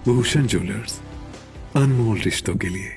Bhushan jewellers, अनमोल रिश्तों के लिए।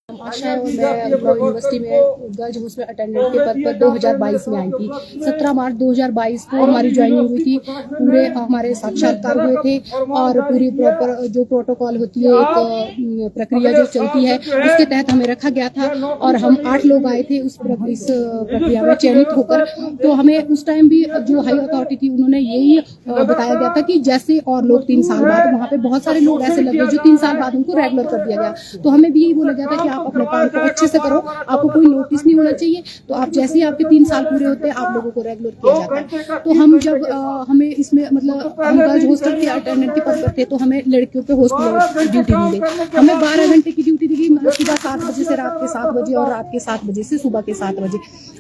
आशा है, मैं यूनिवर्सिटी में गर्ल्स हॉस्टल अटेंडेंट के पद पर 2022 में आई थी। 17 मार्च 2022 को हमारी ज्वाइनिंग हुई थी। पूरे हमारे साक्षात्कार हुए थे और पूरी प्रॉपर जो प्रोटोकॉल होती है, एक प्रक्रिया जो चलती है, उसके तहत हमें रखा गया था और हम 8 लोग आए थे इस प्रक्रिया में चयनित होकर। तो हमें उस टाइम भी जो हाई अथॉरिटी थी उन्होंने यही बताया गया था कि जैसे और लोग 3 साल बाद, वहाँ पे बहुत सारे लोग ऐसे लगे जो 3 साल बाद उनको रेगुलर कर दिया गया। तो हमें भी यही बोला गया था कि आप अपने काम को अच्छे से करो, आपको कोई नोटिस नहीं होना चाहिए। तो आप जैसे ही आपके 3 साल पूरे होते हैं, आप लोगों को रेगुलर किया जाता है। तो हम जब हमें इसमें मतलब हम गर्ल्स हॉस्टल के अटेंडेंट के पद पर थे, तो हमें लड़कियों पे हॉस्टल ड्यूटी दी गई। हमें 12 घंटे की ड्यूटी दी गई, मतलब सुबह 7 बजे से रात के 7 बजे और रात के 7 बजे से सुबह के 7 बजे।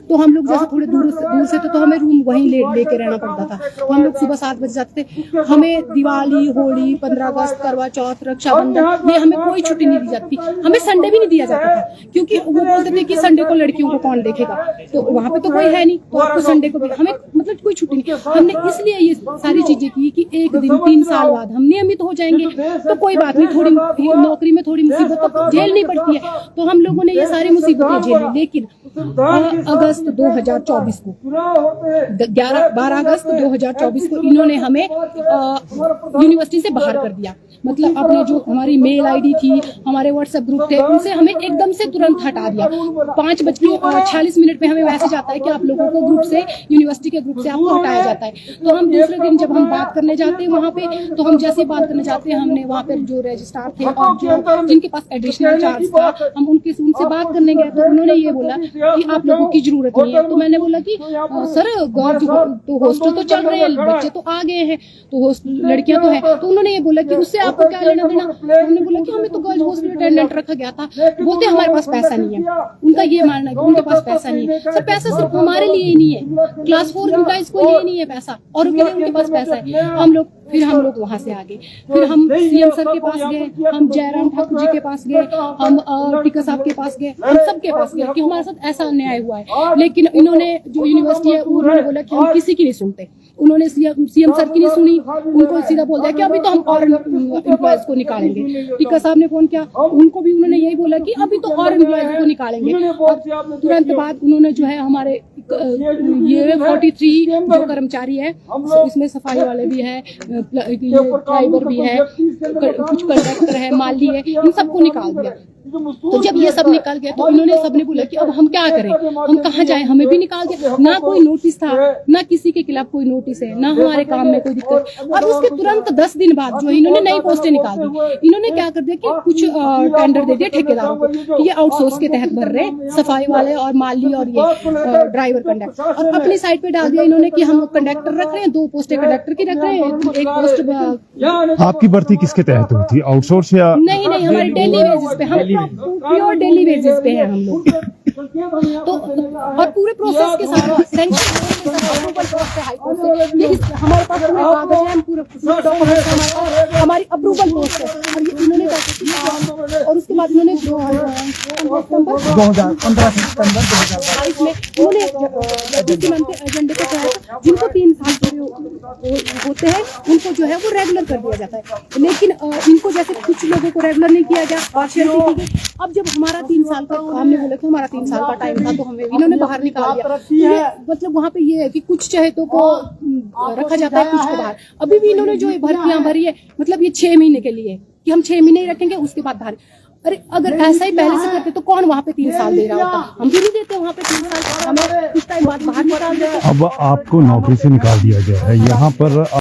तो हम लोग जैसे थोड़े दूर से थे, तो हमें रूम वहीं लेके रहना पड़ता था। तो हम लोग सुबह 7 बजे जाते थे। हमें दिवाली, होली, 15 अगस्त, करवा चौथ, रक्षाबंधन, ये हमें कोई छुट्टी नहीं दी जाती। हमें संडे भी नहीं दिया जाता था, क्योंकि वो बोलते थे कि संडे को लड़कियों को कौन देखेगा। तो वहाँ पे तो कोई है नहीं, तो आपको संडे को भी हमें मतलब कोई छुट्टी नहीं। हमने इसलिए ये सारी चीजें की कि एक दिन 3 साल बाद हम नियमित हो जाएंगे, तो कोई बात नहीं, थोड़ी नौकरी में थोड़ी मुसीबत तो झेलनी पड़ती है। तो हम लोगों ने ये सारी मुसीबतें झेली। लेकिन 12 अगस्त 2024 को इन्होंने हमें यूनिवर्सिटी से बाहर कर दिया। मतलब अपने जो हमारी मेल आईडी थी, हमारे व्हाट्सएप ग्रुप थे, उनसे हमें एकदम से तुरंत हटा दिया। 5:46 पे हमें मैसेज आता है कि आप लोगों को ग्रुप से, यूनिवर्सिटी के ग्रुप से आपको हटाया जाता है। तो हम दूसरे दिन जब हम बात करने जाते हैं वहाँ पे, तो हम जैसे बात करने जाते हैं, हमने वहाँ पे जो रजिस्ट्रार थे और जो जिनके पास एडिशनल चार्ज था, हम उनसे बात करने गए। तो उन्होंने ये बोला कि आप लोगों की जरूरत नहीं है। तो मैंने बोला कि सर गर्ल्स तो हॉस्टल तो चल रहे हैं, बच्चे तो आ गए हैं, तो लड़कियां तो है। तो उन्होंने ये बोला कि उससे आपको क्या लेना देना। हमने बोला कि हमें तो गर्ल्स हॉस्टल अटेंडेंट रखा गया था। बोलते हमारे पास पैसा नहीं है। उनका ये मानना है कि उनके पास पैसा नहीं है। सर पैसा सिर्फ हमारे लिए ही नहीं है, क्लास 4 एम्प्लॉइज को लिए नहीं है पैसा, और उनके पास पैसा है। हम लोग वहां से आ गए। फिर हम सीएम सर के पास गए, हम जयराम ठाकुर जी के पास गए, हम टीका साहब के पास गए, हम सबके पास गए कि हमारे साथ ऐसा अन्याय हुआ है। लेकिन इन्होंने जो यूनिवर्सिटी है उन्होंने बोला कि हम किसी की नहीं सुनते। उन्होंने सीएम सर की नहीं सुनी, उनको सीधा बोल दिया कि अभी तो हम और एम्प्लॉयज को निकालेंगे। टीका साहब ने फोन किया, उनको भी उन्होंने यही बोला कि अभी तो और एम्प्लॉयज को निकालेंगे। और तुरंत बाद उन्होंने जो है हमारे ये 43 जो कर्मचारी है, इसमें सफाई वाले भी है, ड्राइवर भी है, कुछ कंडक्टर है, माली है, इन सबको निकाल दिया। तो जब ये सब निकल गया तो इन्होंने सबने बोला कि अब हम क्या करें, हम कहाँ जाएं, हमें भी निकाल दिया। ना कोई नोटिस था, ना किसी के खिलाफ कोई नोटिस है, ना हमारे काम में कोई दिक्कत। और उसके तुरंत 10 दिन बाद जो इन्होंने नई पोस्टें निकाल दी। इन्होंने क्या कर दिया कि कुछ टेंडर दे दिया ठेकेदारों को, ये आउटसोर्स के तहत भर रहे हैं, सफाई वाले और माली और ये ड्राइवर कंडक्टर। और अपनी साइड पे डाल दिया इन्होंने कि हम कंडक्टर रख रहे हैं, 2 पोस्टें कंडक्टर की रख रहे हैं, एक पोस्ट। आपकी भर्ती किसके तहत हुई थी, आउटसोर्स या? नहीं, हमारी डेली बेसिस पे, हम प्योर डेली बेसिस पे हैं हम लोग। तो और पूरे प्रोसेस के साथ सैंक्शन हमारे पास कागज है, हम पूरे डॉक्यूमेंट हमारी अप्रूवल पोस्ट है। और ये इन्होंने और उसके बाद इन्होंने 2015 सितंबर 2022 में उन्होंने एजेंडे के तहत जिनको 3 साल पूरे होते हैं उनको जो है वो रेगुलर कर दिया जाता है। लेकिन इनको जैसे कुछ लोगों को रेगुलर नहीं किया गया, पार्शियलिटी की गई। अब जब हमारा 3 साल का, हमने बोला कि हमारा 3 साल का टाइम था, तो हमें इन्होंने बाहर निकाल दिया। मतलब वहाँ पे ये है कि कुछ चहेतों को रखा जाता है, कुछ को बाहर। अभी भी इन्होंने जो भर्तियां भरी है, मतलब ये 6 महीने के लिए कि हम 6 महीने ही रखेंगे, उसके बाद बाहर। अरे अगर ऐसा ही पहले से करते तो कौन वहाँ पे 3 साल दे रहा होता? हम भी नहीं देते वहाँ पे 3 साल, हमें कुछ टाइम बाद बाहर निकाल देते। अब आपको नौकरी से निकाल दिया गया है यहाँ पर।